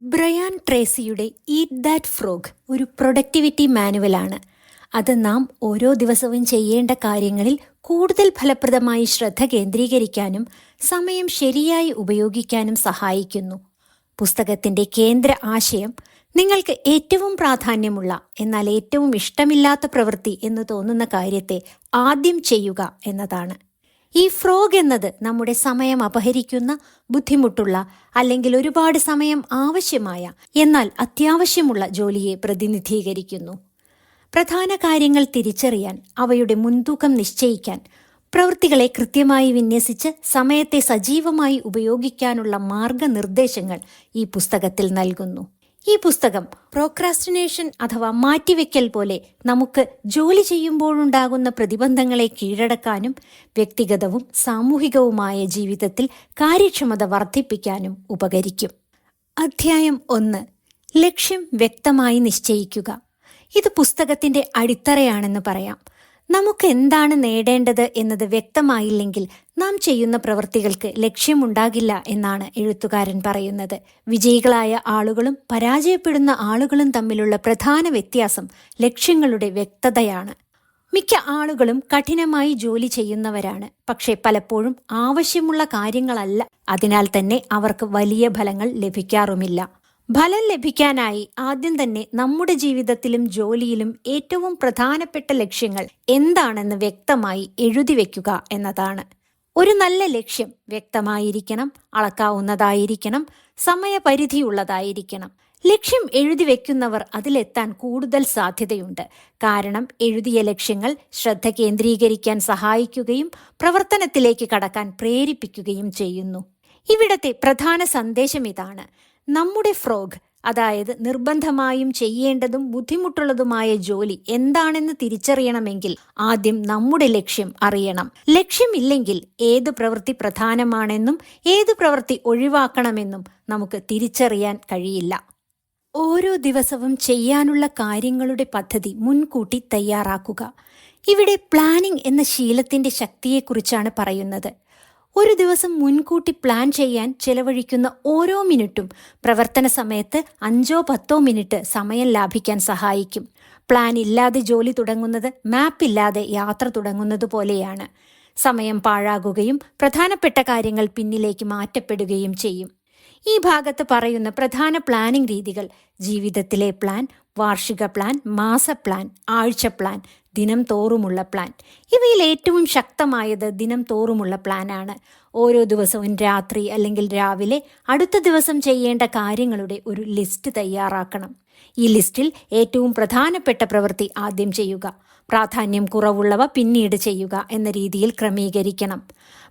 Brian ട്രേസിയുടെ eat that frog ഒരു productivity മാനുവലാണ്. അത് നാം ഓരോ ദിവസവും ചെയ്യേണ്ട കാര്യങ്ങളിൽ കൂടുതൽ ഫലപ്രദമായി ശ്രദ്ധ കേന്ദ്രീകരിക്കാനും സമയം ശരിയായി ഉപയോഗിക്കാനും സഹായിക്കുന്നു. പുസ്തകത്തിന്റെ കേന്ദ്ര ആശയം നിങ്ങൾക്ക് ഏറ്റവും പ്രാധാന്യമുള്ള എന്നാൽ ഏറ്റവും ഇഷ്ടമില്ലാത്ത പ്രവൃത്തി എന്ന് തോന്നുന്ന കാര്യത്തെ ആദ്യം ചെയ്യുക എന്നതാണ്. ഈ ഫ്രോഗ് എന്നത് നമ്മുടെ സമയം അപഹരിക്കുന്ന, ബുദ്ധിമുട്ടുള്ള അല്ലെങ്കിൽ ഒരുപാട് സമയം ആവശ്യമായ എന്നാൽ അത്യാവശ്യമുള്ള ജോലിയെ പ്രതിനിധീകരിക്കുന്നു. പ്രധാന കാര്യങ്ങൾ തിരിച്ചറിയാൻ, അവയുടെ മുൻതൂക്കം നിശ്ചയിക്കാൻ, പ്രവൃത്തികളെ കൃത്യമായി വിന്യസിച്ച് സമയത്തെ സജീവമായി ഉപയോഗിക്കാനുള്ള മാർഗനിർദ്ദേശങ്ങൾ ഈ പുസ്തകത്തിൽ നൽകുന്നു. ഈ പുസ്തകം പ്രോക്രാസ്റ്റിനേഷൻ അഥവാ മാറ്റിവെക്കൽ പോലെ നമുക്ക് ജോലി ചെയ്യുമ്പോഴുണ്ടാകുന്ന പ്രതിബന്ധങ്ങളെ കീഴടക്കാനും വ്യക്തിഗതവും സാമൂഹികവുമായ ജീവിതത്തിൽ കാര്യക്ഷമത വർദ്ധിപ്പിക്കാനും ഉപകരിക്കും. അധ്യായം 1. ലക്ഷ്യം വ്യക്തമായി നിശ്ചയിക്കുക. ഇത് പുസ്തകത്തിന്റെ അടിത്തറയാണെന്ന് പറയാം. നമുക്ക് എന്താണ് നേടേണ്ടത് എന്നത് വ്യക്തമായില്ലെങ്കിൽ നാം ചെയ്യുന്ന പ്രവൃത്തികൾക്ക് ലക്ഷ്യമുണ്ടാകില്ല എന്നാണ് എഴുത്തുകാരൻ പറയുന്നത്. വിജയികളായ ആളുകളും പരാജയപ്പെടുന്ന ആളുകളും തമ്മിലുള്ള പ്രധാന വ്യത്യാസം ലക്ഷ്യങ്ങളുടെ വ്യക്തതയാണ്. മിക്ക ആളുകളും കഠിനമായി ജോലി ചെയ്യുന്നവരാണ്, പക്ഷേ പലപ്പോഴും ആവശ്യമുള്ള കാര്യങ്ങളല്ല. അതിനാൽ തന്നെ അവർക്ക് വലിയ ഫലങ്ങൾ ലഭിക്കാറുമില്ല. ഫലം ലഭിക്കാനായി ആദ്യം തന്നെ നമ്മുടെ ജീവിതത്തിലും ജോലിയിലും ഏറ്റവും പ്രധാനപ്പെട്ട ലക്ഷ്യങ്ങൾ എന്താണെന്ന് വ്യക്തമായി എഴുതി വെക്കുക എന്നതാണ്. ഒരു നല്ല ലക്ഷ്യം വ്യക്തമായിരിക്കണം, അളക്കാവുന്നതായിരിക്കണം, സമയപരിധിയുള്ളതായിരിക്കണം. ലക്ഷ്യം എഴുതി വെക്കുന്നവർ അതിലെത്താൻ കൂടുതൽ സാധ്യതയുണ്ട്. കാരണം എഴുതിയ ലക്ഷ്യങ്ങൾ ശ്രദ്ധ കേന്ദ്രീകരിക്കാൻ സഹായിക്കുകയും പ്രവർത്തനത്തിലേക്ക് കടക്കാൻ പ്രേരിപ്പിക്കുകയും ചെയ്യുന്നു. ഇവിടത്തെ പ്രധാന സന്ദേശം ഇതാണ്: നമ്മുടെ ഫ്രോഗ്, അതായത് നിർബന്ധമായും ചെയ്യേണ്ടതും ബുദ്ധിമുട്ടുള്ളതുമായ ജോലി എന്താണെന്ന് തിരിച്ചറിയണമെങ്കിൽ ആദ്യം നമ്മുടെ ലക്ഷ്യം അറിയണം. ലക്ഷ്യമില്ലെങ്കിൽ ഏത് പ്രവൃത്തി പ്രധാനമാണെന്നും ഏത് പ്രവൃത്തി ഒഴിവാക്കണമെന്നും നമുക്ക് തിരിച്ചറിയാൻ കഴിയില്ല. ഓരോ ദിവസവും ചെയ്യാനുള്ള കാര്യങ്ങളുടെ പദ്ധതി മുൻകൂട്ടി തയ്യാറാക്കുക. ഇവിടെ പ്ലാനിംഗ് എന്ന ശീലത്തിന്റെ ശക്തിയെക്കുറിച്ചാണ് പറയുന്നത്. ഒരു ദിവസം മുൻകൂട്ടി പ്ലാൻ ചെയ്യാൻ ചെലവഴിക്കുന്ന ഓരോ മിനിറ്റും പ്രവർത്തന സമയത്ത് 5-10 മിനിറ്റ് സമയം ലാഭിക്കാൻ സഹായിക്കും. പ്ലാൻ ഇല്ലാതെ ജോലി തുടങ്ങുന്നത് മാപ്പില്ലാതെ യാത്ര തുടങ്ങുന്നത് പോലെയാണ്. സമയം പാഴാകുകയും പ്രധാനപ്പെട്ട കാര്യങ്ങൾ പിന്നിലേക്ക് മാറ്റപ്പെടുകയും ചെയ്യും. ഈ ഭാഗത്ത് പറയുന്ന പ്രധാന പ്ലാനിംഗ് രീതികൾ ജീവിതത്തിലെ പ്ലാൻ, വാർഷിക പ്ലാൻ, മാസ പ്ലാൻ, ആഴ്ച പ്ലാൻ, ദിനം തോറുമുള്ള പ്ലാൻ. ഇവയിൽ ഏറ്റവും ശക്തമായത് ദിനം തോറുമുള്ള പ്ലാനാണ്. ഓരോ ദിവസവും രാത്രി അല്ലെങ്കിൽ രാവിലെ അടുത്ത ദിവസം ചെയ്യേണ്ട കാര്യങ്ങളുടെ ഒരു ലിസ്റ്റ് തയ്യാറാക്കണം. ഈ ലിസ്റ്റിൽ ഏറ്റവും പ്രധാനപ്പെട്ട പ്രവൃത്തി ആദ്യം ചെയ്യുക, പ്രാധാന്യം കുറവുള്ളവ പിന്നീട് ചെയ്യുക എന്ന രീതിയിൽ ക്രമീകരിക്കണം.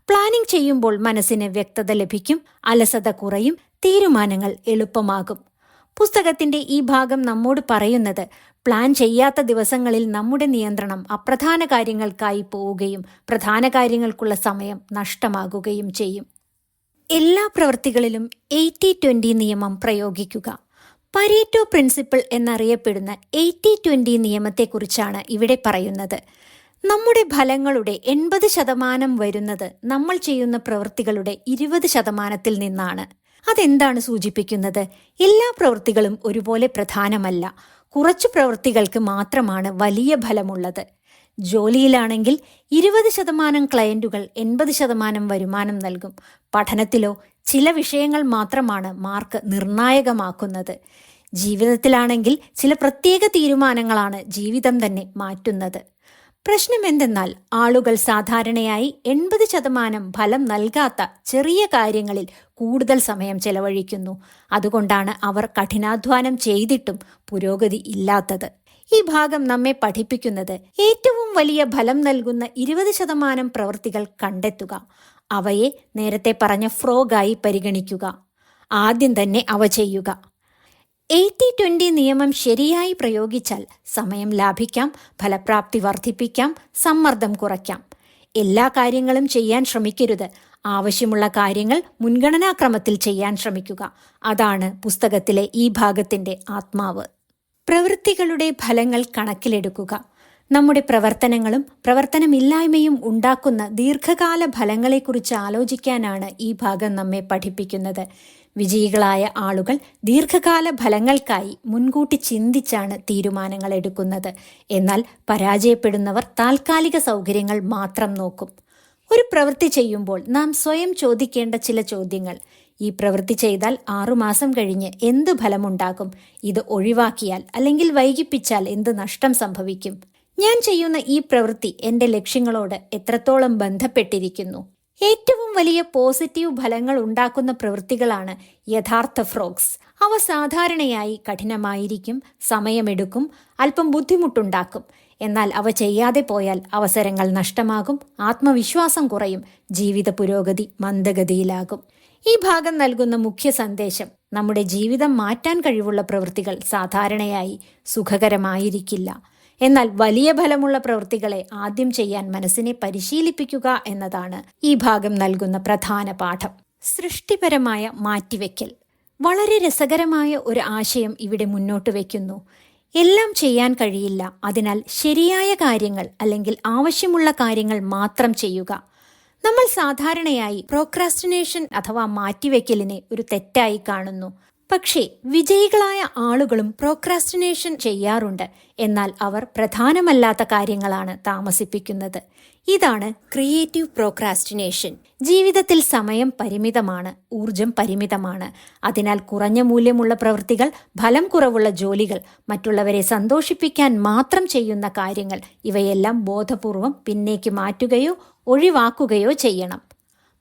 പ്ലാനിംഗ് ചെയ്യുമ്പോൾ മനസ്സിന് വ്യക്തത ലഭിക്കും, അലസത കുറയും, തീരുമാനങ്ങൾ എളുപ്പമാകും. പുസ്തകത്തിന്റെ ഈ ഭാഗം നമ്മോട് പറയുന്നത് പ്ലാൻ ചെയ്യാത്ത ദിവസങ്ങളിൽ നമ്മുടെ നിയന്ത്രണം അപ്രധാന കാര്യങ്ങൾക്കായി പോവുകയും പ്രധാന കാര്യങ്ങൾക്കുള്ള സമയം നഷ്ടമാകുകയും ചെയ്യും. എല്ലാ പ്രവൃത്തികളിലും 80-20 നിയമം പ്രയോഗിക്കുക. പരേറ്റോ പ്രിൻസിപ്പിൾ എന്നറിയപ്പെടുന്ന 80-20 നിയമത്തെക്കുറിച്ചാണ് ഇവിടെ പറയുന്നത്. നമ്മുടെ ഫലങ്ങളുടെ 80% വരുന്നത് നമ്മൾ ചെയ്യുന്ന പ്രവൃത്തികളുടെ 20% നിന്നാണ്. അതെന്താണ് സൂചിപ്പിക്കുന്നത്? എല്ലാ പ്രവൃത്തികളും ഒരുപോലെ പ്രധാനമല്ല. കുറച്ചു പ്രവൃത്തികൾക്ക് മാത്രമാണ് വലിയ ഫലമുള്ളത്. ജോലിയിലാണെങ്കിൽ 20% ക്ലയന്റുകൾ 80% വരുമാനം നൽകും. പഠനത്തിലോ ചില വിഷയങ്ങൾ മാത്രമാണ് മാർക്ക് നിർണായകമാക്കുന്നത്. ജീവിതത്തിലാണെങ്കിൽ ചില പ്രത്യേക തീരുമാനങ്ങളാണ് ജീവിതം തന്നെ മാറ്റുന്നത്. പ്രശ്നം എന്തെന്നാൽ ആളുകൾ സാധാരണയായി 80% ഫലം നൽകാത്ത ചെറിയ കാര്യങ്ങളിൽ കൂടുതൽ സമയം ചെലവഴിക്കുന്നു. അതുകൊണ്ടാണ് അവർ കഠിനാധ്വാനം ചെയ്തിട്ടും പുരോഗതി ഇല്ലാത്തത്. ഈ ഭാഗം നമ്മെ പഠിപ്പിക്കുന്നത് ഏറ്റവും വലിയ ഫലം നൽകുന്ന 20% പ്രവൃത്തികൾ കണ്ടെത്തുക. അവയെ നേരത്തെ പറഞ്ഞ ഫ്രോഗായി പരിഗണിക്കുക. ആദ്യം തന്നെ അവ ചെയ്യുക. 80-20 നിയമം ശരിയായി പ്രയോഗിച്ചാൽ സമയം ലാഭിക്കാം, ഫലപ്രാപ്തി വർദ്ധിപ്പിക്കാം, സമ്മർദ്ദം കുറയ്ക്കാം. എല്ലാ കാര്യങ്ങളും ചെയ്യാൻ ശ്രമിക്കരുത്. ആവശ്യമുള്ള കാര്യങ്ങൾ മുൻഗണനാക്രമത്തിൽ ചെയ്യാൻ ശ്രമിക്കുക. അതാണ് പുസ്തകത്തിലെ ഈ ഭാഗത്തിന്റെ ആത്മാവ്. പ്രവൃത്തികളുടെ ഫലങ്ങൾ കണക്കിലെടുക്കുക. നമ്മുടെ പ്രവർത്തനങ്ങളും പ്രവർത്തനമില്ലായ്മയും ഉണ്ടാക്കുന്ന ദീർഘകാല ഫലങ്ങളെക്കുറിച്ച് ആലോചിക്കാനാണ് ഈ ഭാഗം നമ്മെ പഠിപ്പിക്കുന്നത്. വിജയികളായ ആളുകൾ ദീർഘകാല ഫലങ്ങൾക്കായി മുൻകൂട്ടി ചിന്തിച്ചാണ് തീരുമാനങ്ങൾ എടുക്കുന്നത്. എന്നാൽ പരാജയപ്പെടുന്നവർ താൽക്കാലിക സൗകര്യങ്ങൾ മാത്രം നോക്കും. ഒരു പ്രവൃത്തി ചെയ്യുമ്പോൾ നാം സ്വയം ചോദിക്കേണ്ട ചില ചോദ്യങ്ങൾ: ഈ പ്രവൃത്തി ചെയ്താൽ 6 മാസം കഴിഞ്ഞ് എന്ത് ഫലമുണ്ടാകും? ഇത് ഒഴിവാക്കിയാൽ അല്ലെങ്കിൽ വൈകിപ്പിച്ചാൽ എന്ത് നഷ്ടം സംഭവിക്കും? ഞാൻ ചെയ്യുന്ന ഈ പ്രവൃത്തി എൻ്റെ ലക്ഷ്യങ്ങളോട് എത്രത്തോളം ബന്ധപ്പെട്ടിരിക്കുന്നു? ഏറ്റവും വലിയ പോസിറ്റീവ് ഫലങ്ങൾ ഉണ്ടാക്കുന്ന പ്രവൃത്തികളാണ് യഥാർത്ഥ ഫ്രോഗ്സ്. അവ സാധാരണയായി കഠിനമായിരിക്കും, സമയമെടുക്കും, അല്പം ബുദ്ധിമുട്ടുണ്ടാക്കും. എന്നാൽ അവ ചെയ്യാതെ പോയാൽ അവസരങ്ങൾ നഷ്ടമാകും, ആത്മവിശ്വാസം കുറയും, ജീവിത പുരോഗതി മന്ദഗതിയിലാകും. ഈ ഭാഗം നൽകുന്ന മുഖ്യ സന്ദേശം: നമ്മുടെ ജീവിതം മാറ്റാൻ കഴിവുള്ള പ്രവൃത്തികൾ സാധാരണയായി സുഖകരമായിരിക്കില്ല. എന്നാൽ വലിയ ഫലമുള്ള പ്രവൃത്തികളെ ആദ്യം ചെയ്യാൻ മനസ്സിനെ പരിശീലിപ്പിക്കുക എന്നതാണ് ഈ ഭാഗം നൽകുന്ന പ്രധാന പാഠം. സൃഷ്ടിപരമായ മാറ്റിവെക്കൽ. വളരെ രസകരമായ ഒരു ആശയം ഇവിടെ മുന്നോട്ട് വയ്ക്കുന്നു. എല്ലാം ചെയ്യാൻ കഴിയില്ല, അതിനാൽ ശരിയായ കാര്യങ്ങൾ അല്ലെങ്കിൽ ആവശ്യമുള്ള കാര്യങ്ങൾ മാത്രം ചെയ്യുക. നമ്മൾ സാധാരണയായി പ്രോക്രാസ്റ്റിനേഷൻ അഥവാ മാറ്റിവെക്കലിനെ ഒരു തെറ്റായി കാണുന്നു. പക്ഷേ വിജയികളായ ആളുകളും പ്രോക്രാസ്റ്റിനേഷൻ ചെയ്യാറുണ്ട്. എന്നാൽ അവർ പ്രധാനമല്ലാത്ത കാര്യങ്ങളാണ് താമസിപ്പിക്കുന്നത്. ഇതാണ് ക്രിയേറ്റീവ് പ്രോക്രാസ്റ്റിനേഷൻ. ജീവിതത്തിൽ സമയം പരിമിതമാണ്, ഊർജം പരിമിതമാണ്. അതിനാൽ കുറഞ്ഞ മൂല്യമുള്ള പ്രവൃത്തികൾ, ഫലം കുറവുള്ള ജോലികൾ, മറ്റുള്ളവരെ സന്തോഷിപ്പിക്കാൻ മാത്രം ചെയ്യുന്ന കാര്യങ്ങൾ, ഇവയെല്ലാം ബോധപൂർവം പിന്നേക്ക് മാറ്റുകയോ ഒഴിവാക്കുകയോ ചെയ്യണം.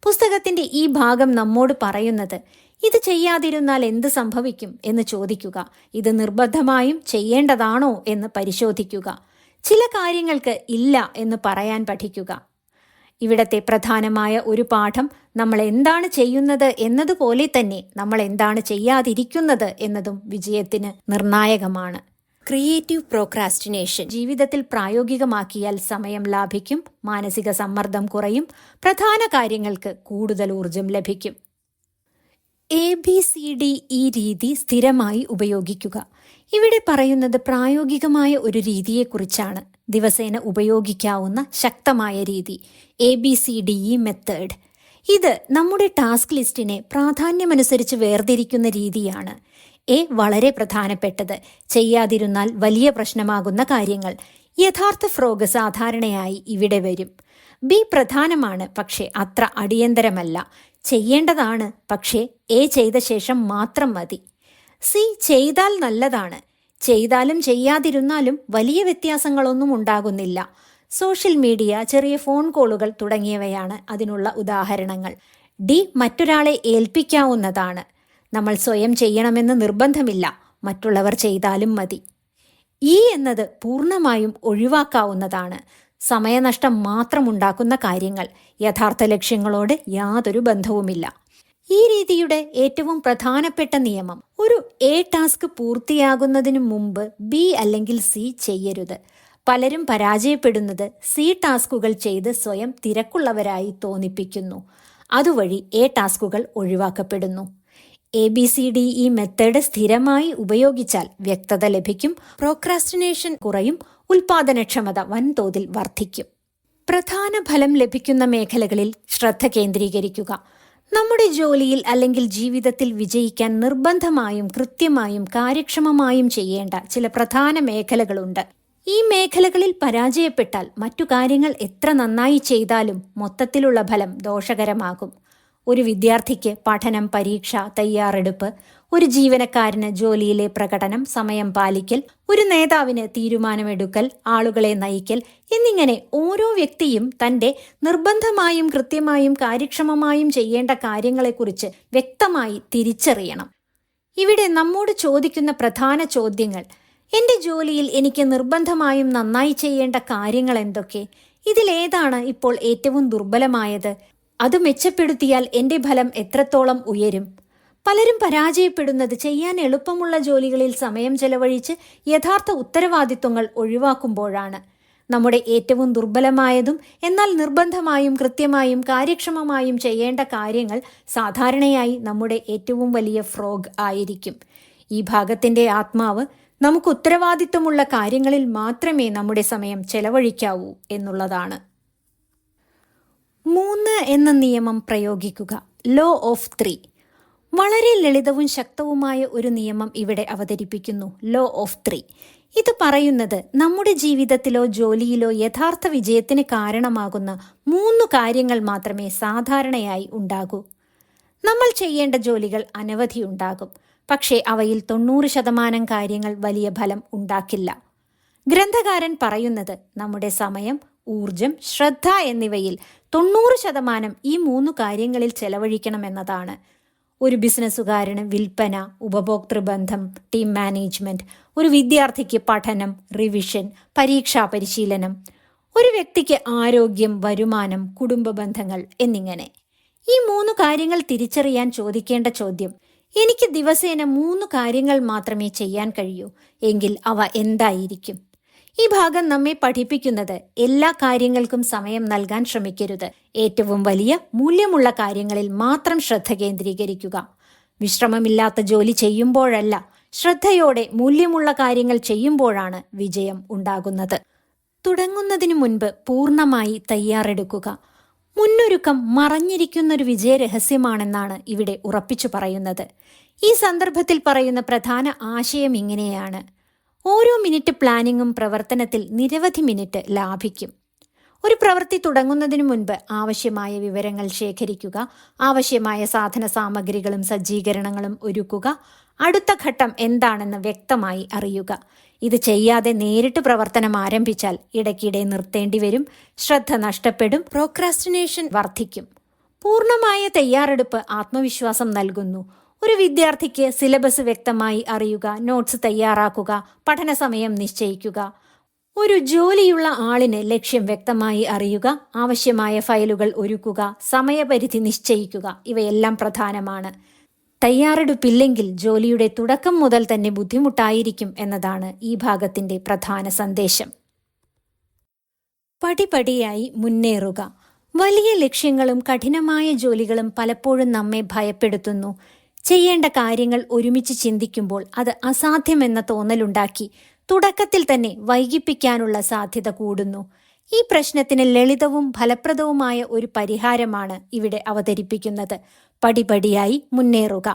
പുസ്തകത്തിന്റെ ഈ ഭാഗം നമ്മോട് പറയുന്നത്: ഇത് ചെയ്യാതിരുന്നാൽ എന്ത് സംഭവിക്കും എന്ന് ചോദിക്കുക. ഇത് നിർബന്ധമായും ചെയ്യേണ്ടതാണോ എന്ന് പരിശോധിക്കുക. ചില കാര്യങ്ങൾക്ക് ഇല്ല എന്ന് പറയാൻ പഠിക്കുക. ഇവിടത്തെ പ്രധാനമായ ഒരു പാഠം നമ്മൾ എന്താണ് ചെയ്യുന്നത് എന്നതുപോലെ തന്നെ നമ്മൾ എന്താണ് ചെയ്യാതിരിക്കുന്നത് എന്നതും വിജയത്തിന് നിർണായകമാണ്. ക്രിയേറ്റീവ് പ്രോക്രാസ്റ്റിനേഷൻ ജീവിതത്തിൽ പ്രായോഗികമാക്കിയാൽ സമയം ലാഭിക്കും, മാനസിക സമ്മർദ്ദം കുറയും, പ്രധാന കാര്യങ്ങൾക്ക് കൂടുതൽ ഊർജം ലഭിക്കും. ABCD ഈ രീതി സ്ഥിരമായി ഉപയോഗിക്കുക. ഇവിടെ പറയുന്നത് പ്രായോഗികമായ ഒരു രീതിയെക്കുറിച്ചാണ്. ദിവസേന ഉപയോഗിക്കാവുന്ന ശക്തമായ രീതി, ABCDE മെത്തേഡ്. ഇത് നമ്മുടെ ടാസ്ക് ലിസ്റ്റിനെ പ്രാധാന്യമനുസരിച്ച് വേർതിരിക്കുന്ന രീതിയാണ്. A വളരെ പ്രധാനപ്പെട്ടത്, ചെയ്യാതിരുന്നാൽ വലിയ പ്രശ്നമാകുന്ന കാര്യങ്ങൾ. യഥാർത്ഥ ഫ്രോഗ് സാധാരണയായി ഇവിടെ വരും. B പ്രധാനമാണ്, പക്ഷേ അത്ര അടിയന്തരമല്ല. ചെയ്യേണ്ടതാണ്, പക്ഷേ A ചെയ്ത ശേഷം മാത്രം മതി. C ചെയ്താൽ നല്ലതാണ്. ചെയ്താലും ചെയ്യാതിരുന്നാലും വലിയ വ്യത്യാസങ്ങളൊന്നും ഉണ്ടാകുന്നില്ല. സോഷ്യൽ മീഡിയ, ചെറിയ ഫോൺ കോളുകൾ തുടങ്ങിയവയാണ് അതിനുള്ള ഉദാഹരണങ്ങൾ. D മറ്റൊരാളെ ഏൽപ്പിക്കാവുന്നതാണ്. നമ്മൾ സ്വയം ചെയ്യണമെന്ന് നിർബന്ധമില്ല, മറ്റുള്ളവർ ചെയ്താലും മതി. E എന്നത് പൂർണ്ണമായും ഒഴിവാക്കാവുന്നതാണ്. സമയനഷ്ടം മാത്രമുണ്ടാക്കുന്ന കാര്യങ്ങൾ, യഥാർത്ഥ ലക്ഷ്യങ്ങളോട് യാതൊരു ബന്ധവുമില്ല. ഈ രീതിയുടെ ഏറ്റവും പ്രധാനപ്പെട്ട നിയമം: ഒരു A ടാസ്ക് പൂർത്തിയാകുന്നതിനു മുമ്പ് B അല്ലെങ്കിൽ C ചെയ്യരുത്. പലരും പരാജയപ്പെടുന്നത് C ടാസ്കുകൾ ചെയ്ത് സ്വയം തിരക്കുള്ളവരായി തോന്നിപ്പിക്കുന്നു. അതുവഴി A ടാസ്കുകൾ ഒഴിവാക്കപ്പെടുന്നു. ABCDE മെത്തേഡ് സ്ഥിരമായി ഉപയോഗിച്ചാൽ വ്യക്തത ലഭിക്കും, പ്രോക്രാസ്റ്റിനേഷൻ കുറയും, ഉൽപാദനക്ഷമത വൻതോതിൽ വർദ്ധിക്കും. പ്രധാന ഫലം ലഭിക്കുന്ന മേഖലകളിൽ ശ്രദ്ധ കേന്ദ്രീകരിക്കുക. നമ്മുടെ ജോലിയിൽ അല്ലെങ്കിൽ ജീവിതത്തിൽ വിജയിക്കാൻ നിർബന്ധമായും കൃത്യമായും കാര്യക്ഷമമായും ചെയ്യേണ്ട ചില പ്രധാന മേഖലകളുണ്ട്. ഈ മേഖലകളിൽ പരാജയപ്പെട്ടാൽ മറ്റു കാര്യങ്ങൾ എത്ര നന്നായി ചെയ്താലും മൊത്തത്തിലുള്ള ഫലം ദോഷകരമാകും. ഒരു വിദ്യാർത്ഥിക്ക് പഠനം, പരീക്ഷ, തയ്യാറെടുപ്പ്; ഒരു ജീവനക്കാരന് ജോലിയിലെ പ്രകടനം, സമയം പാലിക്കൽ; ഒരു നേതാവിന് തീരുമാനമെടുക്കൽ, ആളുകളെ നയിക്കൽ എന്നിങ്ങനെ ഓരോ വ്യക്തിയും തൻ്റെ നിർബന്ധമായും കൃത്യമായും കാര്യക്ഷമമായും ചെയ്യേണ്ട കാര്യങ്ങളെക്കുറിച്ച് വ്യക്തമായി തിരിച്ചറിയണം. ഇവിടെ നമ്മോട് ചോദിക്കുന്ന പ്രധാന ചോദ്യങ്ങൾ: എൻ്റെ ജോലിയിൽ എനിക്ക് നിർബന്ധമായും നന്നായി ചെയ്യേണ്ട കാര്യങ്ങൾ എന്തൊക്കെ? ഇതിലേതാണ് ഇപ്പോൾ ഏറ്റവും ദുർബലമായത്? അത് മെച്ചപ്പെടുത്തിയാൽ എൻ്റെ ഫലം എത്രത്തോളം ഉയരും? പലരും പരാജയപ്പെടുന്നത് ചെയ്യാൻ എളുപ്പമുള്ള ജോലികളിൽ സമയം ചെലവഴിച്ച് യഥാർത്ഥ ഉത്തരവാദിത്വങ്ങൾ ഒഴിവാക്കുമ്പോഴാണ്. നമ്മുടെ ഏറ്റവും ദുർബലമായതും എന്നാൽ നിർബന്ധമായും കൃത്യമായും കാര്യക്ഷമമായും ചെയ്യേണ്ട കാര്യങ്ങൾ സാധാരണയായി നമ്മുടെ ഏറ്റവും വലിയ ഫ്രോഗ് ആയിരിക്കും. ഈ ഭാഗത്തിൻ്റെ ആത്മാവ് നമുക്ക് ഉത്തരവാദിത്വമുള്ള കാര്യങ്ങളിൽ മാത്രമേ നമ്മുടെ സമയം ചെലവഴിക്കാവൂ എന്നുള്ളതാണ്. 3 എന്ന നിയമം പ്രയോഗിക്കുക. Law of 3. വളരെ ലളിതവും ശക്തവുമായ ഒരു നിയമം ഇവിടെ അവതരിപ്പിക്കുന്നു, ലോ ഓഫ് 3. ഇത് പറയുന്നത് നമ്മുടെ ജീവിതത്തിലോ ജോലിയിലോ യഥാർത്ഥ വിജയത്തിന് കാരണമാകുന്ന 3 കാര്യങ്ങൾ മാത്രമേ സാധാരണയായി ഉണ്ടാകൂ. നമ്മൾ ചെയ്യേണ്ട ജോലികൾ അനവധിയുണ്ടാകും, പക്ഷേ അവയിൽ 90% കാര്യങ്ങൾ വലിയ ഫലം ഉണ്ടാക്കില്ല. ഗ്രന്ഥകാരൻ പറയുന്നത് നമ്മുടെ സമയം, ഊർജം, ശ്രദ്ധ എന്നിവയിൽ 90% ഈ 3 കാര്യങ്ങളിൽ ചെലവഴിക്കണമെന്നതാണ്. ഒരു ബിസിനസ്സുകാരന് വിൽപ്പന, ഉപഭോക്തൃബന്ധം, ടീം മാനേജ്മെന്റ്, ഒരു വിദ്യാർത്ഥിക്ക് പഠനം, റിവിഷൻ, പരീക്ഷാ പരിശീലനം, ഒരു വ്യക്തിക്ക് ആരോഗ്യം, വരുമാനം, കുടുംബ ബന്ധങ്ങൾ എന്നിങ്ങനെ. ഈ 3 കാര്യങ്ങൾ തിരിച്ചറിയാൻ ചോദിക്കേണ്ട ചോദ്യം, എനിക്ക് ദിവസേന 3 കാര്യങ്ങൾ മാത്രമേ ചെയ്യാൻ കഴിയൂ എങ്കിൽ അവ എന്തായിരിക്കും? ഈ ഭാഗം നമ്മെ പഠിപ്പിക്കുന്നത് എല്ലാ കാര്യങ്ങൾക്കും സമയം നൽകാൻ ശ്രമിക്കരുത്. ഏറ്റവും വലിയ മൂല്യമുള്ള കാര്യങ്ങളിൽ മാത്രം ശ്രദ്ധ കേന്ദ്രീകരിക്കുക. വിശ്രമമില്ലാത്ത ജോലി ചെയ്യുമ്പോഴല്ല, ശ്രദ്ധയോടെ മൂല്യമുള്ള കാര്യങ്ങൾ ചെയ്യുമ്പോഴാണ് വിജയം ഉണ്ടാകുന്നത്. തുടങ്ങുന്നതിന് മുൻപ് പൂർണ്ണമായി തയ്യാറെടുക്കുക. മുന്നൊരുക്കം മറഞ്ഞിരിക്കുന്നൊരു വിജയരഹസ്യമാണെന്നാണ് ഇവിടെ ഉറപ്പിച്ചു പറയുന്നത്. ഈ സന്ദർഭത്തിൽ പറയുന്ന പ്രധാന ആശയം ഇങ്ങനെയാണ്: ഓരോ മിനിറ്റ് പ്ലാനിങ്ങും പ്രവർത്തനത്തിൽ നിരവധി മിനിറ്റ് ലാഭിക്കും. ഒരു പ്രവൃത്തി തുടങ്ങുന്നതിനു മുൻപ് ആവശ്യമായ വിവരങ്ങൾ ശേഖരിക്കുക, ആവശ്യമായ സാധന സാമഗ്രികളും സജ്ജീകരണങ്ങളും ഒരുക്കുക, അടുത്ത ഘട്ടം എന്താണെന്ന് വ്യക്തമായി അറിയുക. ഇത് ചെയ്യാതെ നേരിട്ട് പ്രവർത്തനം ആരംഭിച്ചാൽ ഇടയ്ക്കിടെ നിർത്തേണ്ടി വരും, ശ്രദ്ധ നഷ്ടപ്പെടും, പ്രോക്രാസ്റ്റിനേഷൻ വർദ്ധിക്കും. പൂർണ്ണമായ തയ്യാറെടുപ്പ് ആത്മവിശ്വാസം നൽകുന്നു. ഒരു വിദ്യാർത്ഥിക്ക് സിലബസ് വ്യക്തമായി അറിയുക, നോട്ട്സ് തയ്യാറാക്കുക, പഠന സമയം നിശ്ചയിക്കുക. ഒരു ജോലിയുള്ള ആളിന് ലക്ഷ്യം വ്യക്തമായി അറിയുക, ആവശ്യമായ ഫയലുകൾ ഒരുക്കുക, സമയപരിധി നിശ്ചയിക്കുക. ഇവയെല്ലാം പ്രധാനമാണ്. തയ്യാറെടുപ്പില്ലെങ്കിൽ ജോലിയുടെ തുടക്കം മുതൽ തന്നെ ബുദ്ധിമുട്ടായിരിക്കും എന്നതാണ് ഈ ഭാഗത്തിന്റെ പ്രധാന സന്ദേശം. പടിപടിയായി മുന്നേറുക. വലിയ ലക്ഷ്യങ്ങളും കഠിനമായ ജോലികളും പലപ്പോഴും നമ്മെ ഭയപ്പെടുത്തുന്നു. ചെയ്യേണ്ട കാര്യങ്ങൾ ഒരുമിച്ച് ചിന്തിക്കുമ്പോൾ അത് അസാധ്യമെന്ന തോന്നലുണ്ടാക്കി തുടക്കത്തിൽ തന്നെ വൈകിപ്പിക്കാനുള്ള സാധ്യത കൂടുന്നു. ഈ പ്രശ്നത്തിന് ലളിതവും ഫലപ്രദവുമായ ഒരു പരിഹാരമാണ് ഇവിടെ അവതരിപ്പിക്കുന്നത്: പടിപടിയായി മുന്നേറുക.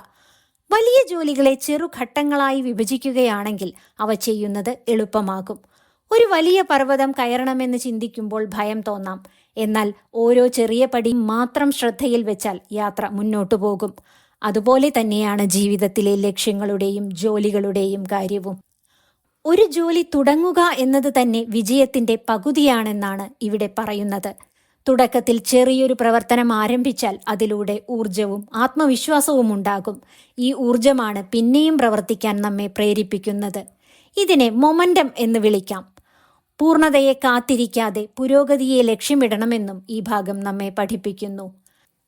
വലിയ ജോലികളെ ചെറുഘട്ടങ്ങളായി വിഭജിക്കുകയാണെങ്കിൽ അവ ചെയ്യുന്നത് എളുപ്പമാകും. ഒരു വലിയ പർവ്വതം കയറണമെന്ന് ചിന്തിക്കുമ്പോൾ ഭയം തോന്നാം. എന്നാൽ ഓരോ ചെറിയ പടി മാത്രം ശ്രദ്ധയിൽ വെച്ചാൽ യാത്ര മുന്നോട്ടു പോകും. അതുപോലെ തന്നെയാണ് ജീവിതത്തിലെ ലക്ഷ്യങ്ങളുടെയും ജോലികളുടെയും കാര്യവും. ഒരു ജോലി തുടങ്ങുക എന്നത് തന്നെ വിജയത്തിന്റെ പകുതിയാണെന്നാണ് ഇവിടെ പറയുന്നത്. തുടക്കത്തിൽ ചെറിയൊരു പ്രവർത്തനം ആരംഭിച്ചാൽ അതിലൂടെ ഊർജവും ആത്മവിശ്വാസവും ഉണ്ടാകും. ഈ ഊർജമാണ് പിന്നെയും പ്രവർത്തിക്കാൻ നമ്മെ പ്രേരിപ്പിക്കുന്നത്. ഇതിനെ മൊമന്റം എന്ന് വിളിക്കാം. പൂർണ്ണതയെ കാത്തിരിക്കാതെ പുരോഗതിയെ ലക്ഷ്യമിടണമെന്നും ഈ ഭാഗം നമ്മെ പഠിപ്പിക്കുന്നു.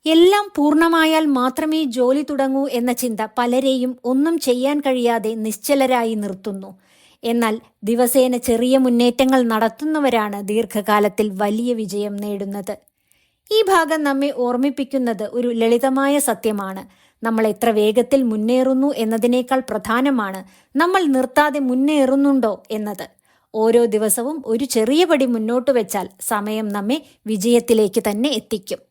എല്ലാം പൂർണ്ണമായാൽ മാത്രമേ ജോലി തുടങ്ങൂ എന്ന ചിന്ത പലരെയും ഒന്നും ചെയ്യാൻ കഴിയാതെ നിശ്ചലരായി നിർത്തുന്നു. എന്നാൽ ദിവസേന ചെറിയ മുന്നേറ്റങ്ങൾ നടത്തുന്നവരാണ് ദീർഘകാലത്തിൽ വലിയ വിജയം നേടുന്നത്. ഈ ഭാഗം നമ്മെ ഓർമ്മിപ്പിക്കുന്നത് ഒരു ലളിതമായ സത്യമാണ്: നമ്മൾ എത്ര വേഗത്തിൽ മുന്നേറുന്നു എന്നതിനേക്കാൾ പ്രധാനമാണ് നമ്മൾ നിർത്താതെ മുന്നേറുന്നുണ്ടോ എന്നത്. ഓരോ ദിവസവും ഒരു ചെറിയ പടി മുന്നോട്ട് വെച്ചാൽ സമയം നമ്മെ വിജയത്തിലേക്ക് തന്നെ എത്തിക്കും.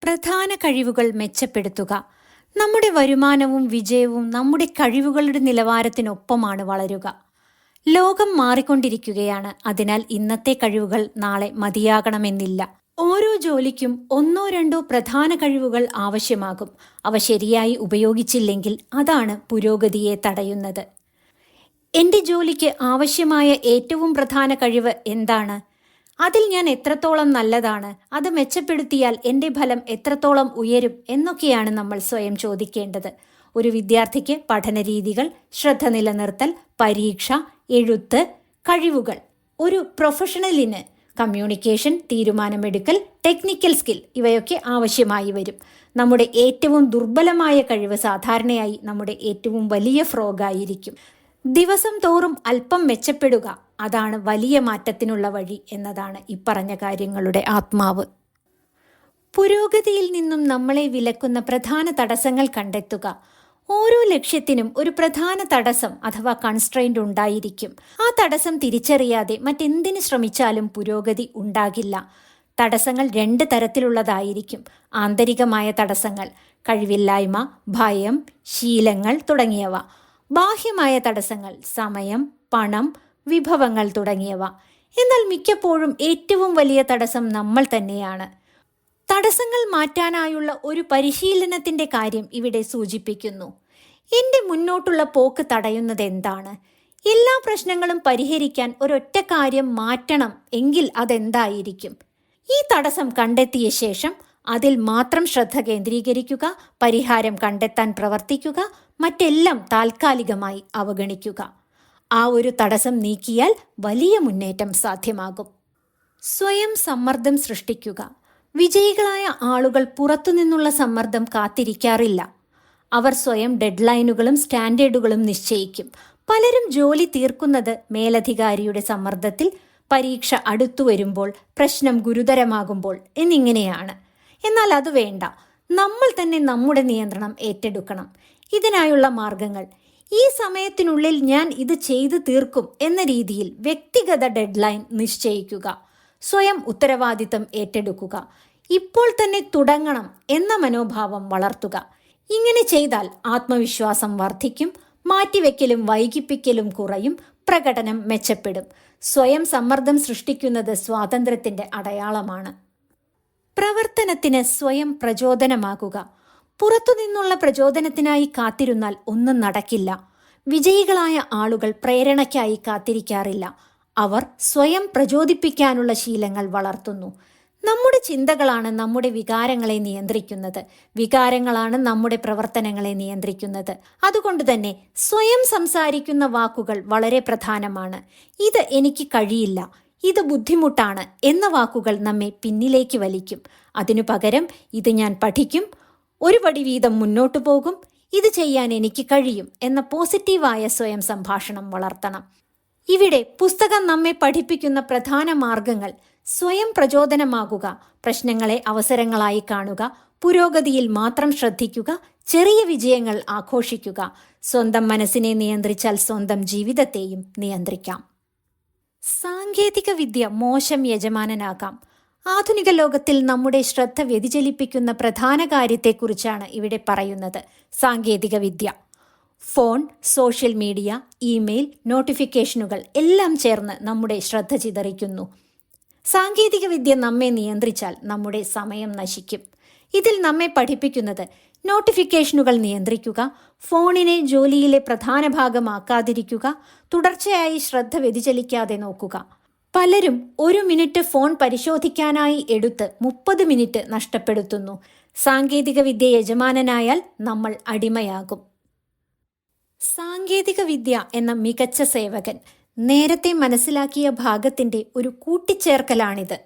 പ്രധാന കഴിവുകൾ മെച്ചപ്പെടുത്തുക. നമ്മുടെ വരുമാനവും വിജയവും നമ്മുടെ കഴിവുകളുടെ നിലവാരത്തിനൊപ്പമാണ് വളരുക. ലോകം മാറിക്കൊണ്ടിരിക്കുകയാണ്. അതിനാൽ ഇന്നത്തെ കഴിവുകൾ നാളെ മതിയാകണമെന്നില്ല. ഓരോ ജോലിക്കും 1-2 പ്രധാന കഴിവുകൾ ആവശ്യമാകും. അവ ശരിയായി ഉപയോഗിച്ചില്ലെങ്കിൽ അതാണ് പുരോഗതിയെ തടയുന്നത്. എൻ്റെ ജോലിക്ക് ആവശ്യമായ ഏറ്റവും പ്രധാന കഴിവ് എന്താണ്? അതിൽ ഞാൻ എത്രത്തോളം നല്ലതാണ്? അത് മെച്ചപ്പെടുത്തിയാൽ എൻ്റെ ഫലം എത്രത്തോളം ഉയരും എന്നൊക്കെയാണ് നമ്മൾ സ്വയം ചോദിക്കേണ്ടത്. ഒരു വിദ്യാർത്ഥിക്ക് പഠനരീതികൾ, ശ്രദ്ധ നിലനിർത്തൽ, പരീക്ഷ, എഴുത്ത്, കഴിവുകൾ. ഒരു പ്രൊഫഷണലിന് കമ്മ്യൂണിക്കേഷൻ, തീരുമാനമെടുക്കൽ, ടെക്നിക്കൽ സ്കിൽ ഇവയൊക്കെ ആവശ്യമായി വരും. നമ്മുടെ ഏറ്റവും ദുർബലമായ കഴിവ് സാധാരണയായി നമ്മുടെ ഏറ്റവും വലിയ ഫ്രോഗായിരിക്കും. ദിവസം തോറും അല്പം മെച്ചപ്പെടുക, അതാണ് വലിയ മാറ്റത്തിനുള്ള വഴി എന്നതാണ് ഇപ്പറഞ്ഞ കാര്യങ്ങളുടെ ആത്മാവ്. പുരോഗതിയിൽ നിന്നും നമ്മളെ വിലക്കുന്ന പ്രധാന തടസ്സങ്ങൾ കണ്ടെത്തുക. ഓരോ ലക്ഷ്യത്തിനും ഒരു പ്രധാന തടസ്സം അഥവാ കൺസ്ട്രെയിന്റ് ഉണ്ടായിരിക്കും. ആ തടസ്സം തിരിച്ചറിയാതെ മറ്റെന്തിനു ശ്രമിച്ചാലും പുരോഗതി ഉണ്ടാകില്ല. തടസ്സങ്ങൾ 2 തരത്തിലുള്ളതായിരിക്കും. ആന്തരികമായ തടസ്സങ്ങൾ, കഴിവില്ലായ്മ, ഭയം, ശീലങ്ങൾ തുടങ്ങിയവ. ബാഹ്യമായ തടസ്സങ്ങൾ സമയം, പണം, വിഭവങ്ങൾ തുടങ്ങിയവ. എന്നാൽ മിക്കപ്പോഴും ഏറ്റവും വലിയ തടസ്സം നമ്മൾ തന്നെയാണ്. തടസ്സങ്ങൾ മാറ്റാനായുള്ള ഒരു പരിശീലനത്തിന്റെ കാര്യം ഇവിടെ സൂചിപ്പിക്കുന്നു. എൻ്റെ മുന്നോട്ടുള്ള പോക്ക് തടയുന്നത് എന്താണ്? എല്ലാ പ്രശ്നങ്ങളും പരിഹരിക്കാൻ ഒരൊറ്റ കാര്യം മാറ്റണം എങ്കിൽ അതെന്തായിരിക്കും? ഈ തടസ്സം കണ്ടെത്തിയ ശേഷം അതിൽ മാത്രം ശ്രദ്ധ കേന്ദ്രീകരിക്കുക, പരിഹാരം കണ്ടെത്താൻ പ്രവർത്തിക്കുക, മറ്റെല്ലാം താൽക്കാലികമായി അവഗണിക്കുക. ആ ഒരു തടസ്സം നീക്കിയാൽ വലിയ മുന്നേറ്റം സാധ്യമാകും. സ്വയം സമ്മർദ്ദം സൃഷ്ടിക്കുക. വിജയികളായ ആളുകൾ പുറത്തുനിന്നുള്ള സമ്മർദ്ദം കാത്തിരിക്കാറില്ല. അവർ സ്വയം ഡെഡ്ലൈനുകളും സ്റ്റാൻഡേർഡുകളും നിശ്ചയിക്കും. പലരും ജോലി തീർക്കുന്നത് മേലധികാരിയുടെ സമ്മർദ്ദത്തിൽ, പരീക്ഷ അടുത്തു വരുമ്പോൾ, പ്രശ്നം ഗുരുതരമാകുമ്പോൾ എന്നിങ്ങനെയാണ്. എന്നാൽ അത് വേണ്ട. നമ്മൾ തന്നെ നമ്മുടെ നിയന്ത്രണം ഏറ്റെടുക്കണം. ഇതിനായുള്ള മാർഗങ്ങൾ: ഈ സമയത്തിനുള്ളിൽ ഞാൻ ഇത് ചെയ്തു തീർക്കും എന്ന രീതിയിൽ വ്യക്തിഗത ഡെഡ്ലൈൻ നിശ്ചയിക്കുക. സ്വയം ഉത്തരവാദിത്തം ഏറ്റെടുക്കുക. ഇപ്പോൾ തന്നെ തുടങ്ങണം എന്ന മനോഭാവം വളർത്തുക. ഇങ്ങനെ ചെയ്താൽ ആത്മവിശ്വാസം വർദ്ധിക്കും, മാറ്റിവെക്കലും വൈകിപ്പിക്കലും കുറയും, പ്രകടനം മെച്ചപ്പെടും. സ്വയം സമ്മർദ്ദം സൃഷ്ടിക്കുന്നത് സ്വാതന്ത്ര്യത്തിന്റെ അടയാളമാണ്. പ്രവർത്തനത്തിന് സ്വയം പ്രചോദനമാകുക. പുറത്തുനിന്നുള്ള പ്രചോദനത്തിനായി കാത്തിരുന്നാൽ ഒന്നും നടക്കില്ല. വിജയികളായ ആളുകൾ പ്രേരണയ്ക്കായി കാത്തിരിക്കാറില്ല. അവർ സ്വയം പ്രചോദിപ്പിക്കാനുള്ള ശീലങ്ങൾ വളർത്തുന്നു. നമ്മുടെ ചിന്തകളാണ് നമ്മുടെ വികാരങ്ങളെ നിയന്ത്രിക്കുന്നത്. വികാരങ്ങളാണ് നമ്മുടെ പ്രവർത്തനങ്ങളെ നിയന്ത്രിക്കുന്നത്. അതുകൊണ്ട് തന്നെ സ്വയം സംസാരിക്കുന്ന വാക്കുകൾ വളരെ പ്രധാനമാണ്. ഇത് എനിക്ക് കഴിയില്ല, ഇത് ബുദ്ധിമുട്ടാണ് എന്ന വാക്കുകൾ നമ്മെ പിന്നിലേക്ക് വലിക്കും. അതിനു പകരം ഇത് ഞാൻ പഠിക്കും, ഒരു പടി വീതം മുന്നോട്ടു പോകും, ഇത് ചെയ്യാൻ എനിക്ക് കഴിയും എന്ന പോസിറ്റീവായ സ്വയം സംഭാഷണം വളർത്തണം. ഇവിടെ പുസ്തകം നമ്മെ പഠിപ്പിക്കുന്ന പ്രധാന മാർഗങ്ങൾ: സ്വയം പ്രചോദനമാകുക, പ്രശ്നങ്ങളെ അവസരങ്ങളായി കാണുക, പുരോഗതിയിൽ മാത്രം ശ്രദ്ധിക്കുക, ചെറിയ വിജയങ്ങൾ ആഘോഷിക്കുക. സ്വന്തം മനസ്സിനെ നിയന്ത്രിച്ചാൽ സ്വന്തം ജീവിതത്തെയും നിയന്ത്രിക്കാം. സാങ്കേതിക വിദ്യ മോശം യജമാനനാകാം. ആധുനിക ലോകത്തിൽ നമ്മുടെ ശ്രദ്ധ വ്യതിചലിപ്പിക്കുന്ന പ്രധാന കാര്യത്തെക്കുറിച്ചാണ് ഇവിടെ പറയുന്നത്. സാങ്കേതിക വിദ്യ, ഫോൺ, സോഷ്യൽ മീഡിയ, ഇമെയിൽ, നോട്ടിഫിക്കേഷനുകൾ എല്ലാം ചേർന്ന് നമ്മുടെ ശ്രദ്ധ ചിതറിക്കുന്നു. സാങ്കേതിക വിദ്യ നമ്മെ നിയന്ത്രിച്ചാൽ നമ്മുടെ സമയം നശിക്കും. ഇതിൽ നമ്മെ പഠിപ്പിക്കുന്നത് നോട്ടിഫിക്കേഷനുകൾ നിയന്ത്രിക്കുക, ഫോണിനെ ജോലിയിലെ പ്രധാന ഭാഗമാക്കാതിരിക്കുക, തുടർച്ചയായി ശ്രദ്ധ വ്യതിചലിക്കാതെ നോക്കുക. പലരും 1 മിനിറ്റ് ഫോൺ പരിശോധിക്കാനായി എടുത്ത് 30 മിനിറ്റ് നഷ്ടപ്പെടുത്തുന്നു. സാങ്കേതിക വിദ്യ യജമാനനായാൽ നമ്മൾ അടിമയാകും. സാങ്കേതിക വിദ്യ എന്ന മികച്ച സേവകൻ നേരത്തെ മനസ്സിലാക്കിയ ഭാഗത്തിന്റെ ഒരു കൂട്ടിച്ചേർക്കലാണിത്.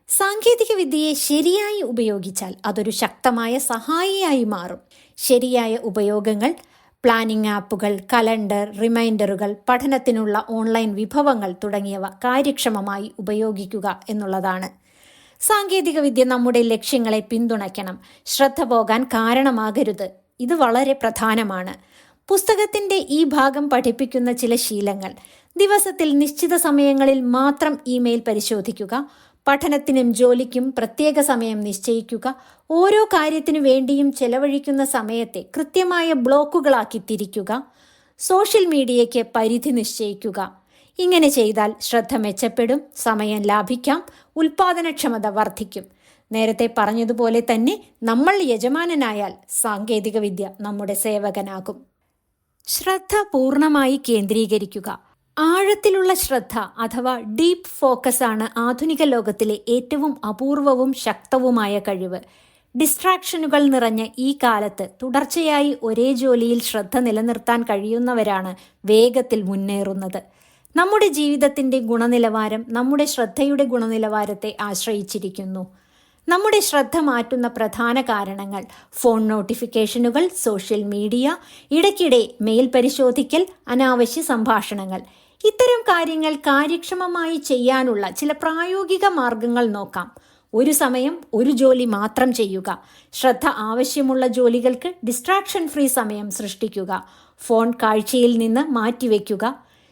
സാങ്കേതിക വിദ്യയെ ശരിയായി ഉപയോഗിച്ചാൽ അതൊരു ശക്തമായ സഹായിയായി മാറും. ശരിയായ ഉപയോഗങ്ങൾ: പ്ലാനിംഗ് ആപ്പുകൾ, കലണ്ടർ, റിമൈൻഡറുകൾ, പഠനത്തിനുള്ള ഓൺലൈൻ വിഭവങ്ങൾ തുടങ്ങിയവ കാര്യക്ഷമമായി ഉപയോഗിക്കുക എന്നുള്ളതാണ്. സാങ്കേതിക വിദ്യ നമ്മുടെ ലക്ഷ്യങ്ങളെ പിന്തുണയ്ക്കണം, ശ്രദ്ധ പോകാൻ കാരണമാകരുത്. ഇത് വളരെ പ്രധാനമാണ്. പുസ്തകത്തിന്റെ ഈ ഭാഗം പഠിപ്പിക്കുന്ന ചില ശീലങ്ങൾ: ദിവസത്തിൽ നിശ്ചിത സമയങ്ങളിൽ മാത്രം ഇമെയിൽ പരിശോധിക്കുക, പഠനത്തിനും ജോലിക്കും പ്രത്യേക സമയം നിശ്ചയിക്കുക, ഓരോ കാര്യത്തിനു വേണ്ടിയും ചെലവഴിക്കുന്ന സമയത്തെ കൃത്യമായ ബ്ലോക്കുകളാക്കി തിരിക്കുക, സോഷ്യൽ മീഡിയയ്ക്ക് പരിധി നിശ്ചയിക്കുക. ഇങ്ങനെ ചെയ്താൽ ശ്രദ്ധ മെച്ചപ്പെടും, സമയം ലാഭിക്കാം, ഉൽപാദനക്ഷമത വർദ്ധിക്കും. നേരത്തെ പറഞ്ഞതുപോലെ തന്നെ നമ്മൾ യജമാനനായാൽ സാങ്കേതിക വിദ്യ നമ്മുടെ സേവകനാകും. ശ്രദ്ധ പൂർണ്ണമായി കേന്ദ്രീകരിക്കുക. ആഴത്തിലുള്ള ശ്രദ്ധ അഥവാ ഡീപ്പ് ഫോക്കസ് ആണ് ആധുനിക ലോകത്തിലെ ഏറ്റവും അപൂർവവും ശക്തവുമായ കഴിവ്. ഡിസ്ട്രാക്ഷനുകൾ നിറഞ്ഞ ഈ കാലത്ത് തുടർച്ചയായി ഒരേ ജോലിയിൽ ശ്രദ്ധ നിലനിർത്താൻ കഴിയുന്നവരാണ് വേഗത്തിൽ മുന്നേറുന്നത്. നമ്മുടെ ജീവിതത്തിന്റെ ഗുണനിലവാരം നമ്മുടെ ശ്രദ്ധയുടെ ഗുണനിലവാരത്തെ ആശ്രയിച്ചിരിക്കുന്നു. നമ്മുടെ ശ്രദ്ധ മാറ്റുന്ന പ്രധാന കാരണങ്ങൾ: ഫോൺ നോട്ടിഫിക്കേഷനുകൾ, സോഷ്യൽ മീഡിയ, ഇടയ്ക്കിടെ മെയിൽ പരിശോധിക്കൽ, അനാവശ്യ സംഭാഷണങ്ങൾ. ഇത്തരം കാര്യങ്ങൾ കാര്യക്ഷമമായി ചെയ്യാനുള്ള ചില പ്രായോഗിക മാർഗങ്ങൾ നോക്കാം. ഒരു സമയം ഒരു ജോലി മാത്രം ചെയ്യുക. ശ്രദ്ധ ആവശ്യമുള്ള ജോലികൾക്ക് ഡിസ്ട്രാക്ഷൻ ഫ്രീ സമയം സൃഷ്ടിക്കുക. ഫോൺ കാഴ്ചയിൽ നിന്ന് മാറ്റിവെക്കുക.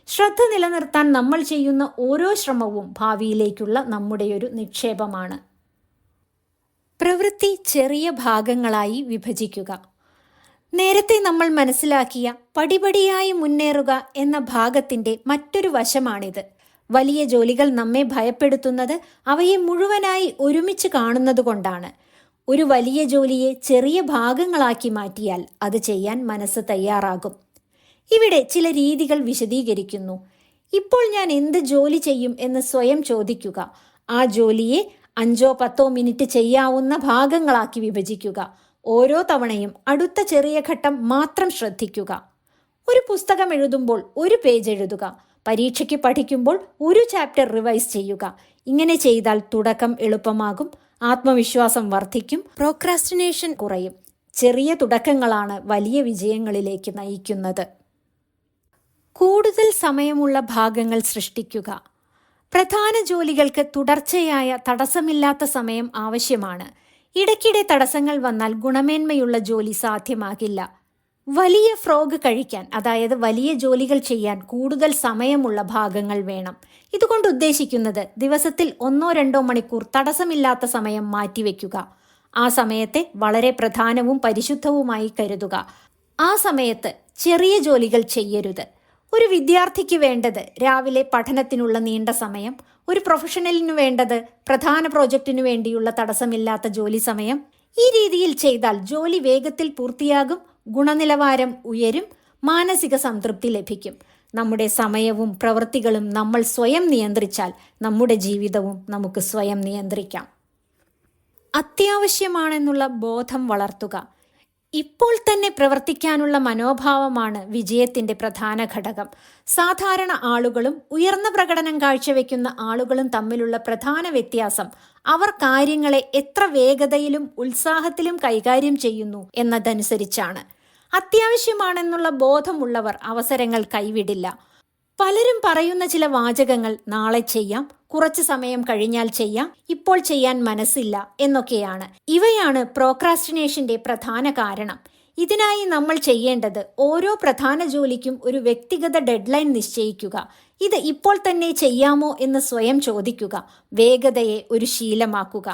ശ്രദ്ധ നിലനിർത്താൻ നമ്മൾ ചെയ്യുന്ന ഓരോ ശ്രമവും ഭാവിയിലേക്കുള്ള നമ്മുടെയൊരു നിക്ഷേപമാണ്. പ്രവൃത്തി ചെറിയ ഭാഗങ്ങളായി വിഭജിക്കുക. നേരത്തെ നമ്മൾ മനസ്സിലാക്കിയ പടിപടിയായി മുന്നേറുക എന്ന ഭാഗത്തിന്റെ മറ്റൊരു വശമാണിത്. വലിയ ജോലികൾ നമ്മെ ഭയപ്പെടുത്തുന്നത് അവയെ മുഴുവനായി ഒരുമിച്ച് കാണുന്നതുകൊണ്ടാണ്. ഒരു വലിയ ജോലിയെ ചെറിയ ഭാഗങ്ങളാക്കി മാറ്റിയാൽ അത് ചെയ്യാൻ മനസ്സ് തയ്യാറാകും. ഇവിടെ ചില രീതികൾ വിശദീകരിക്കുന്നു. ഇപ്പോൾ ഞാൻ എന്ത് ജോലി ചെയ്യും എന്ന് സ്വയം ചോദിക്കുക. ആ ജോലിയെ 5-10 മിനിറ്റ് ചെയ്യാവുന്ന ഭാഗങ്ങളാക്കി വിഭജിക്കുക. ഓരോ തവണയും അടുത്ത ചെറിയ ഘട്ടം മാത്രം ശ്രദ്ധിക്കുക. ഒരു പുസ്തകം എഴുതുമ്പോൾ ഒരു പേജ് എഴുതുക. പരീക്ഷയ്ക്ക് പഠിക്കുമ്പോൾ ഒരു ചാപ്റ്റർ റിവൈസ് ചെയ്യുക. ഇങ്ങനെ ചെയ്താൽ തുടക്കം എളുപ്പമാകും, ആത്മവിശ്വാസം വർദ്ധിക്കും, പ്രോക്രാസ്റ്റിനേഷൻ കുറയും. ചെറിയ തുടക്കങ്ങളാണ് വലിയ വിജയങ്ങളിലേക്ക് നയിക്കുന്നത്. കൂടുതൽ സമയമുള്ള ഭാഗങ്ങൾ സൃഷ്ടിക്കുക. പ്രധാന ജോലികൾക്ക് തുടർച്ചയായ തടസ്സമില്ലാത്ത സമയം ആവശ്യമാണ്. ഇടയ്ക്കിടെ തടസ്സങ്ങൾ വന്നാൽ ഗുണമേന്മയുള്ള ജോലി സാധ്യമാകില്ല. വലിയ ഫ്രോഗ് കഴിക്കാൻ, അതായത് വലിയ ജോലികൾ ചെയ്യാൻ കൂടുതൽ സമയമുള്ള ഭാഗങ്ങൾ വേണം. ഇതുകൊണ്ട് ഉദ്ദേശിക്കുന്നത് ദിവസത്തിൽ 1-2 മണിക്കൂർ തടസ്സമില്ലാത്ത സമയം മാറ്റിവെക്കുക. ആ സമയത്തെ വളരെ പ്രധാനവും പരിശുദ്ധവുമായി കരുതുക. ആ സമയത്ത് ചെറിയ ജോലികൾ ചെയ്യരുത്. ഒരു വിദ്യാർത്ഥിക്ക് വേണ്ടത് രാവിലെ പഠനത്തിനുള്ള നീണ്ട സമയം, ഒരു പ്രൊഫഷണലിനു വേണ്ടത് പ്രധാന പ്രോജക്റ്റിനു വേണ്ടിയുള്ള തടസ്സമില്ലാത്ത ജോലി സമയം. ഈ രീതിയിൽ ചെയ്താൽ ജോലി വേഗത്തിൽ പൂർത്തിയാകും, ഗുണനിലവാരം ഉയരും, മാനസിക സംതൃപ്തി ലഭിക്കും. നമ്മുടെ സമയവും പ്രവൃത്തികളും നമ്മൾ സ്വയം നിയന്ത്രിച്ചാൽ നമ്മുടെ ജീവിതവും നമുക്ക് സ്വയം നിയന്ത്രിക്കാം. അത്യാവശ്യമാണെന്നുള്ള ബോധം വളർത്തുക. ഇപ്പോൾ തന്നെ പ്രവർത്തിക്കാനുള്ള മനോഭാവമാണ് വിജയത്തിന്റെ പ്രധാന ഘടകം. സാധാരണ ആളുകളും ഉയർന്ന പ്രകടനം കാഴ്ചവെക്കുന്ന ആളുകളും തമ്മിലുള്ള പ്രധാന വ്യത്യാസം അവർ കാര്യങ്ങളെ എത്ര വേഗതയിലും ഉത്സാഹത്തിലും കൈകാര്യം ചെയ്യുന്നു എന്നതനുസരിച്ചാണ്. അത്യാവശ്യമാണെന്നുള്ള ബോധമുള്ളവർ അവസരങ്ങൾ കൈവിടില്ല. പലരും പറയുന്ന ചില വാചകങ്ങൾ നാളെ ചെയ്യാം, കുറച്ചു സമയം കഴിഞ്ഞാൽ ചെയ്യാം, ഇപ്പോൾ ചെയ്യാൻ മനസ്സില്ല എന്നൊക്കെയാണ്. ഇവയാണ് പ്രോക്രാസ്റ്റിനേഷന്റെ പ്രധാന കാരണം. ഇതിനായി നമ്മൾ ചെയ്യേണ്ടത് ഓരോ പ്രധാന ജോലിക്കും ഒരു വ്യക്തിഗത ഡെഡ്ലൈൻ നിശ്ചയിക്കുക. ഇത് ഇപ്പോൾ തന്നെ ചെയ്യാമോ എന്ന് സ്വയം ചോദിക്കുക. വേഗതയെ ഒരു ശീലമാക്കുക.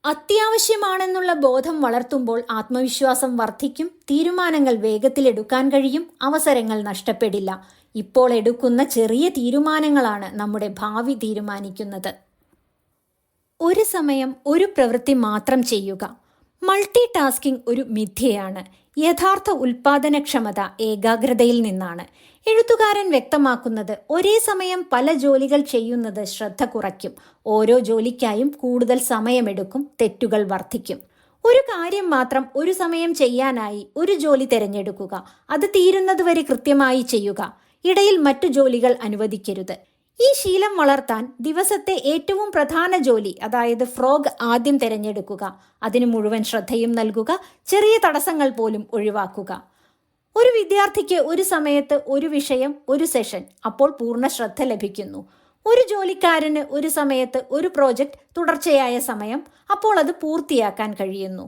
അത്യാവശ്യമാണെന്നുള്ള ബോധം വളർത്തുമ്പോൾ ആത്മവിശ്വാസം വർദ്ധിക്കും, തീരുമാനങ്ങൾ വേഗത്തിലെടുക്കാൻ കഴിയും, അവസരങ്ങൾ നഷ്ടപ്പെടില്ല. ഇപ്പോൾ എടുക്കുന്ന ചെറിയ തീരുമാനങ്ങളാണ് നമ്മുടെ ഭാവി തീരുമാനിക്കുന്നത്. ഒരു സമയം ഒരു പ്രവൃത്തി മാത്രം ചെയ്യുക. മൾട്ടി ടാസ്കിംഗ് ഒരു മിഥ്യയാണ്. യഥാർത്ഥ ഉൽപാദനക്ഷമത ഏകാഗ്രതയിൽ നിന്നാണ്. എഴുത്തുകാരൻ വ്യക്തമാക്കുന്നത് ഒരേ സമയം പല ജോലികൾ ചെയ്യുന്നത് ശ്രദ്ധ കുറയ്ക്കും. ഓരോ ജോലിക്കായും കൂടുതൽ സമയമെടുക്കും, തെറ്റുകൾ വർദ്ധിക്കും. ഒരു കാര്യം മാത്രം ഒരു സമയം ചെയ്യാനായി ഒരു ജോലി തിരഞ്ഞെടുക്കുക. അത് തീരുന്നതുവരെ കൃത്യമായി ചെയ്യുക. ഇടയിൽ മറ്റു ജോലികൾ അനുവദിക്കരുത്. ഈ ശീലം വളർത്താൻ ദിവസത്തെ ഏറ്റവും പ്രധാന ജോലി, അതായത് ഫ്രോഗ് ആദ്യം തിരഞ്ഞെടുക്കുക. അതിന് മുഴുവൻ ശ്രദ്ധയും നൽകുക. ചെറിയ തടസ്സങ്ങൾ പോലും ഒഴിവാക്കുക. ഒരു വിദ്യാർത്ഥിക്ക് ഒരു സമയത്ത് ഒരു വിഷയം, ഒരു സെഷൻ, അപ്പോൾ പൂർണ്ണ ശ്രദ്ധ ലഭിക്കുന്നു. ഒരു ജോലിക്കാരന് ഒരു സമയത്ത് ഒരു പ്രോജക്റ്റ്, തുടർച്ചയായ സമയം, അപ്പോൾ അത് പൂർത്തിയാക്കാൻ കഴിയുന്നു.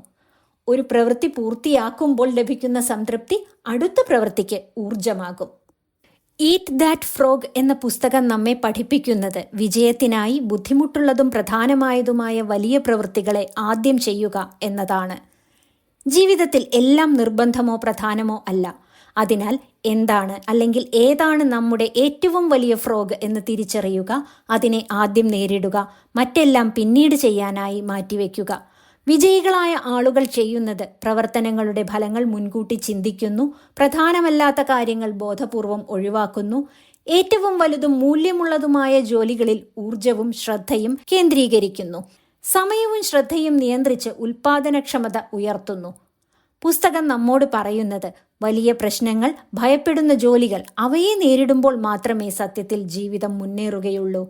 ഒരു പ്രവൃത്തി പൂർത്തിയാക്കുമ്പോൾ ലഭിക്കുന്ന സംതൃപ്തി അടുത്ത പ്രവൃത്തിക്ക് ഊർജമാകും. ഈറ്റ് ദാറ്റ് ഫ്രോഗ് എന്ന പുസ്തകം നമ്മെ പഠിപ്പിക്കുന്നത് വിജയത്തിനായി ബുദ്ധിമുട്ടുള്ളതും പ്രധാനമായതുമായ വലിയ പ്രവൃത്തികളെ ആദ്യം ചെയ്യുക എന്നതാണ്. ജീവിതത്തിൽ എല്ലാം നിർബന്ധമോ പ്രധാനമോ അല്ല. അതിനാൽ എന്താണ് അല്ലെങ്കിൽ ഏതാണ് നമ്മുടെ ഏറ്റവും വലിയ ഫ്രോഗ് എന്ന് തിരിച്ചറിയുക, അതിനെ ആദ്യം നേരിടുക, മറ്റെല്ലാം പിന്നീട് ചെയ്യാനായി മാറ്റിവെക്കുക. വിജയികളായ ആളുകൾ ചെയ്യുന്നത് പ്രവർത്തനങ്ങളുടെ ഫലങ്ങൾ മുൻകൂട്ടി ചിന്തിക്കുന്നു, പ്രധാനമല്ലാത്ത കാര്യങ്ങൾ ബോധപൂർവം ഒഴിവാക്കുന്നു, ഏറ്റവും വലുതും മൂല്യമുള്ളതുമായ ജോലികളിൽ ഊർജവും ശ്രദ്ധയും കേന്ദ്രീകരിക്കുന്നു, സമയവും ശ്രദ്ധയും നിയന്ത്രിച്ച് ഉൽപാദനക്ഷമത ഉയർത്തുന്നു. പുസ്തകം നമ്മോട് പറയുന്നത് വലിയ പ്രശ്നങ്ങൾ, ഭയപ്പെടുന്ന ജോലികൾ, അവയെ നേരിടുമ്പോൾ മാത്രമേ സത്യത്തിൽ ജീവിതം മുന്നേറുകയുള്ളൂ.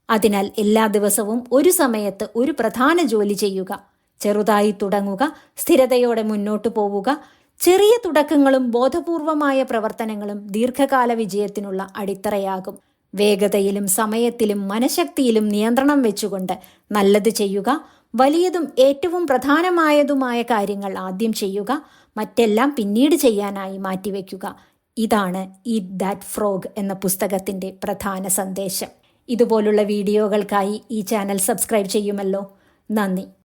അതിനാൽ എല്ലാ ദിവസവും ഒരു സമയത്ത് ഒരു പ്രധാന ജോലി ചെയ്യുക. ചെറുതായി തുടങ്ങുക, സ്ഥിരതയോടെ മുന്നോട്ടു പോവുക. ചെറിയ തുടക്കങ്ങളും ബോധപൂർവമായ പ്രവർത്തനങ്ങളും ദീർഘകാല വിജയത്തിനുള്ള അടിത്തറയാകും. വേഗതയിലും സമയത്തിലും മനഃശക്തിയിലും നിയന്ത്രണം വെച്ചുകൊണ്ട് നല്ലത് ചെയ്യുക. വലിയതും ഏറ്റവും പ്രധാനമായതുമായ കാര്യങ്ങൾ ആദ്യം ചെയ്യുക, മറ്റെല്ലാം പിന്നീട് ചെയ്യാനായി മാറ്റിവെക്കുക. ഇതാണ് ഈറ്റ് ദാറ്റ് ഫ്രോഗ് എന്ന പുസ്തകത്തിന്റെ പ്രധാന സന്ദേശം. ഇതുപോലുള്ള വീഡിയോകൾക്കായി ഈ ചാനൽ സബ്സ്ക്രൈബ് ചെയ്യുമല്ലോ. നന്ദി.